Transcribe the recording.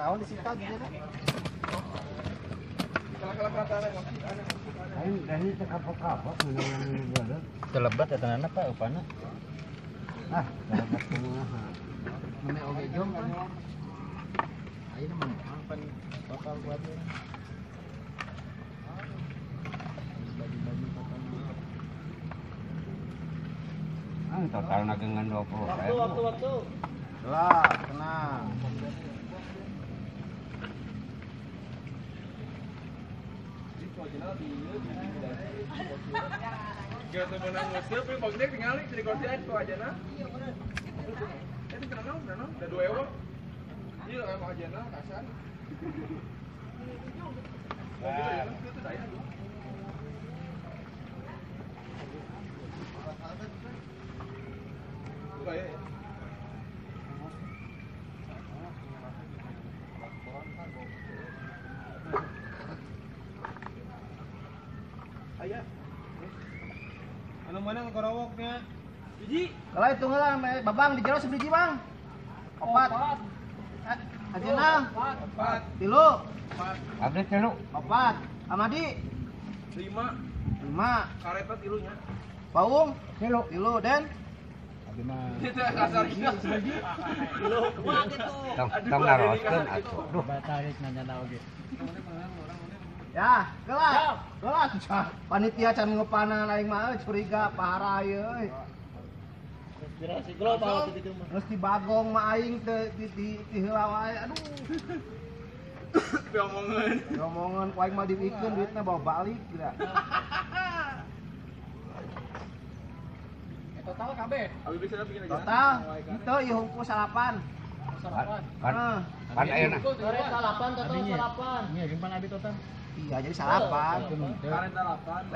naon disita gitu teh. Aing dari teh kapok-kapok meunang gua. Telebat eta nana Pak upana. Ah, dapat kumaha. Mene oge jom kan. Ayeuna mah pan bakal buat Total nagengan 20. Waktu. Lah, tenang. Gak semenang muslim, tapi bang Dek tinggalin jadi korsian itu aja nah. Itu kenapa? Udah 2 euro. Iya, emang aja nah kasar. Itu daya. Buka ya. Ayah. Anu mana ngekorowoknya? Biji. Kalau itu lah, babang di jero sebiji bang. 4. Ajeuna 4. 3. Abdi 3. 4. Amadi 5. 5. Kareta tilunya. Paung 3. 3 dan Abi mah Itu kasar gila. Tong naroskeun atuh. Duh, batarik nanya oge. ya, gelas. Panitia can ngepana aing mah curiga parah euy. Inspirasi global gitu mah. Terus di bagong mah aing teh di heula wae. Aduh, Diomongan. ngomongan ku aing mah dipikeun duitna bawa balik gila. Total kabeh. Abi bisa bikin aja. Total itu ieu hungkul 8. kan ayeuna. Salapan total Abinya. Iya, gimana abi total? Iya, jadi 8. Kareta 8.